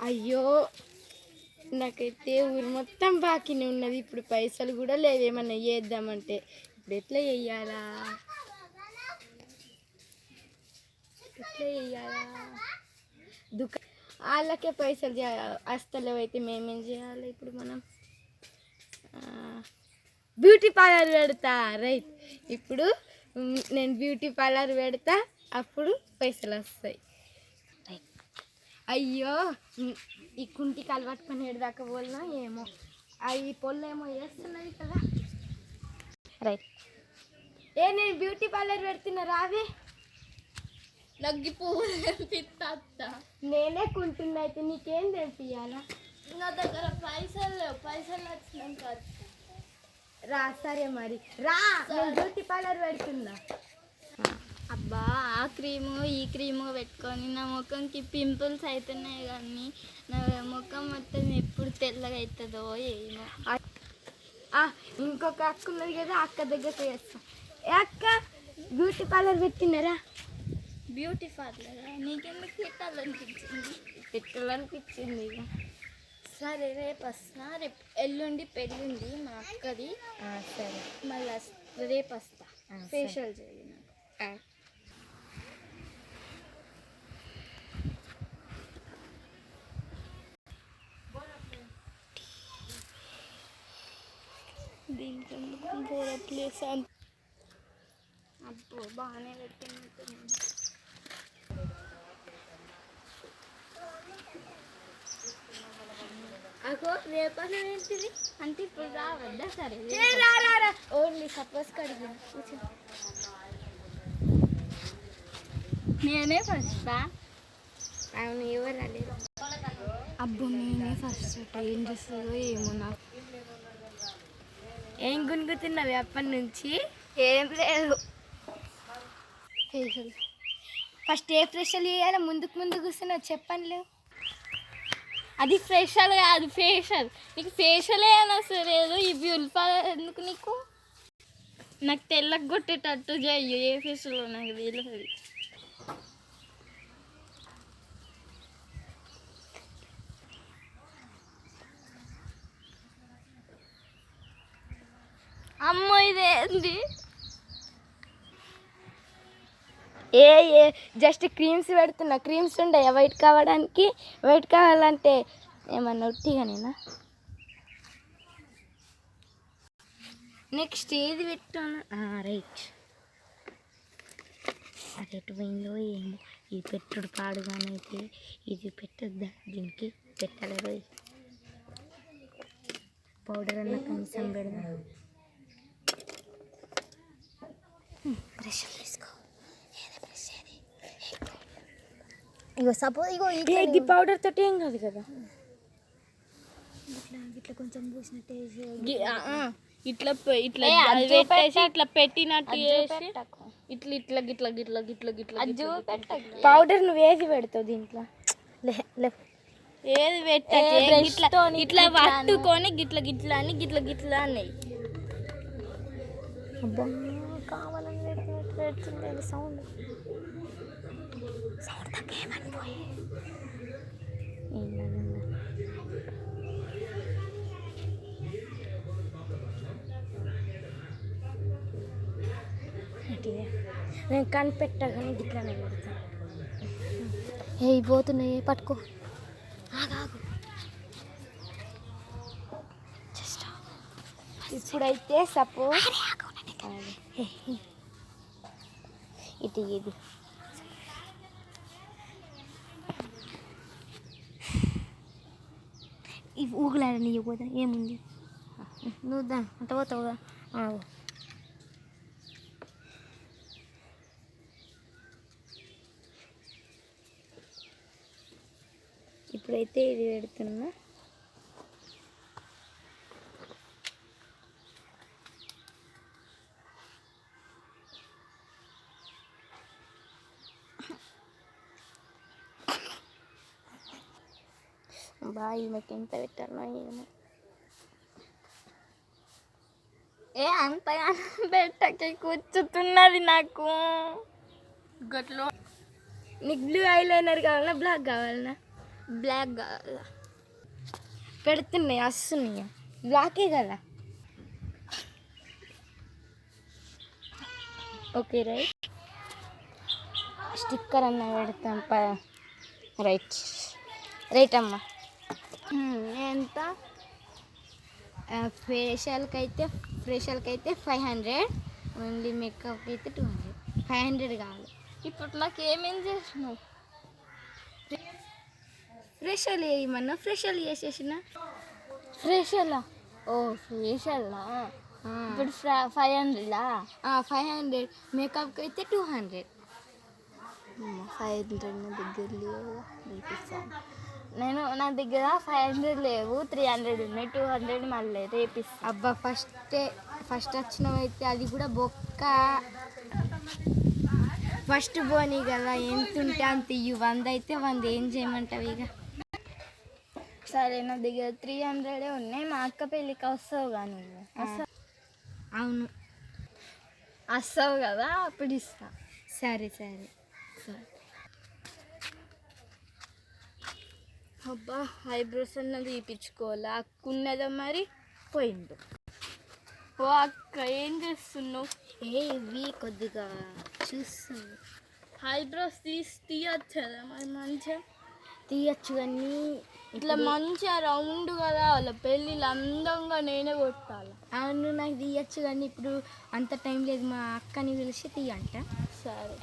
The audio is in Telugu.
అయ్యో నాకైతే ఊరు మొత్తం బాకీనే ఉన్నది. ఇప్పుడు పైసలు కూడా లేవేమన్నా చేద్దామంటే ఇప్పుడు ఎట్లా చెయ్యాలా వాళ్ళకే పైసలు వస్తలేవైతే మేమేం చేయాలి ఇప్పుడు? మనం బ్యూటీ పార్లర్ పెడతా. రైట్, ఇప్పుడు నేను బ్యూటీ పార్లర్ పెడతా, అప్పుడు పైసలు వస్తాయి. అయ్యో ఈ కుంటికి అలవాటుకొని ఏడదాకా పోలినా ఏమో, ఈ పొల్లు ఏమో చేస్తున్నది కదా. రైట్, నేను బ్యూటీ పార్లర్ పెడుతున్నా, రావే. నగ్గి పువ్వులు తెంపిస్తా. నేనే కుంటున్నా, అయితే నీకేం తెంపియాలా? నా దగ్గర పైసలు వచ్చినాక రా. సరే మరి రా, నేను బ్యూటీ పార్లర్ పెడుతున్నా. అబ్బా ఆ క్రీము ఈ క్రీము పెట్టుకొని నా ముఖంకి పింపుల్స్ అవుతున్నాయి, కానీ నా ముఖం మొత్తం ఎప్పుడు తెల్లగా అవుతుందో ఏమో. ఇంకొక అక్క ఉన్నది కదా, అక్క దగ్గర చేస్తా. అక్క బ్యూటీ పార్లర్ పెట్టినారా? బ్యూటీ పార్లర్ నీకెందుకు పెట్టాలనిపించింది ఇక. సరే రేపు వస్తా. రేపు ఎల్లుండి పెళ్ళింది మా అక్కది. సరే మళ్ళీ రేపు వస్తా. ఫేషియల్ చేయి నాకు. దీంట్లో గోడ ప్లేస్ అబ్బో బాగానే పెట్టినట్టుంది. అగో రేపటి ఏంటిది అంటే ఇప్పుడు రావద్దా? సరే ఓన్లీ సపోజ్ కడిగిన నేనే ఫస్టా? అవును, ఎవరు రాలేదు. అబ్బో నేనే ఫస్ట్. ఏం చేస్తుందో ఏమో నాకు. ఏం గునుగుతున్నవి అప్పటి నుంచి? ఏం లేదు. ఫేషియల్ ఫస్ట్ ఏ ఫేషియల్ చేయాలి? ముందుకు కూర్చున్నావు, చెప్పండి లేవు. అది ఫేషియల్ కాదు, ఫేషియల్. నీకు ఫేషియల్ అని వస్తలేదు, ఈ బ్యూటీ ఎందుకు నీకు? నాకు తెల్లగా కొట్టేటట్టు చెయ్యి. ఏ ఫేషియల్ నాకు తెలియదు. అమ్మో ఇదేంది? జస్ట్ క్రీమ్స్ పెడుతున్నా. క్రీమ్స్ ఉండయా వైట్ కావడానికి? వైట్ కావాలంటే ఏమన్నా ఉట్టిగానేనా? నెక్స్ట్ ఏది పెట్టాను? రైట్, అది ఎటు పోయిందో ఏమో. ఇది పెట్టుడు పాడుగానైతే ఇది పెట్టద్దా? దీనికి పెట్టలేదు. పౌడర్ అన్న కనీసం పెడదా. బ్రష్ తీసుకో. ఇగో సపోజ్ ఈ పౌడర్ తోటి ఏం కాదు కదా. ఇట్లా కొంచెం పూసినట్టు ఇట్లా పెట్టేసి ఇట్లా పెట్టినట్టు చేసి ఇట్లా ఇట్లా గిట్లా గిట్లా గిట్లా గిట్లా పౌడర్ నువ్వు వేసి పెడతావు దీంట్లో. ఏది పెట్ట ఇట్లా పట్టుకొని గిట్ల గిట్లా అని గిట్ల గిట్లా అన్నాయి. అబ్బా కావాలని పెడుతుంది సౌండ్ తగ్గేమనిపోయి. నేను కనిపెట్టగానే గిట్లనే పెడతాను. పోతున్నాయి, పట్టుకో. ఆగాగు. ఇప్పుడైతే సపోజ్ ఇది ఇవి ఊగులాడని ఇవ్వదా? ఏముంది, నువ్వు దా అంట పోతావుగా. ఇప్పుడైతే ఇది పెడుతున్నా. బాగా మీకు ఎంత పెట్టాలో ఏమో. అంతగా పెట్టకే కూర్చుతున్నది నాకు. గట్లో నీకు బ్లూ ఐలైనర్ కావాలన్నా బ్లాక్ కావాలన్నా? బ్లాక్ కావాలా? పెడుతున్నాయి వస్తున్నాయి బ్లాకే కదా. ఓకే రైట్, స్టిక్కర్ అన్న పెడతాం రైట్ రైట్ అమ్మ. ఎంత? ఫేషియల్కి అయితే 500, ఓన్లీ మేకప్కి అయితే 200. 500 కావాలి. ఇప్పుడు నాకు ఏమేం చేసినావు? ఫేషియల్ వేయమన్నా ఫేషియల్ చేసేసిన. ఫేషియలా? ఓ ఫేషియలా? ఇప్పుడు 500లా? 500, మేకప్కి అయితే 200. 500 నా దగ్గర లేవు, రేపిస్తాను. నా దగ్గర 500 లేవు, 300 ఉన్నాయి, 200 మళ్ళీ రేపిస్తాను. అబ్బా ఫస్ట్ వచ్చినవైతే అది కూడా బొక్క. ఫస్ట్ బోని కదా, ఎంత ఉంటే అంత ఇవ్వు. 100 అయితే 100, ఏం చేయమంటావు ఇక. సరే, నా దగ్గర 300 ఉన్నాయి. మా అక్క పెళ్ళికి వస్తావు కానీ అవును వస్తావు కదా, అప్పుడు ఇస్తా. సరే సరే. అబ్బా ఐబ్రోస్ అన్నది తీపించుకోవాలా? అక్క ఉన్నదా మరి? పోయిండు. ఓ అక్క, ఏం చేస్తున్నావు? ఇవి కొద్దిగా చూస్తాను. ఐబ్రోస్ తీయచ్చు కదా మరి మంచిగా? తీయచ్చు కానీ ఇట్లా మంచిగా రౌండ్ కదా, వాళ్ళ పెళ్ళిళ్ళు అందంగా నేనే కొట్టాలి. అవును, నాకు తీయచ్చు కానీ ఇప్పుడు అంత టైం లేదు. మా అక్కని పిలిచి తీయంట. సరే.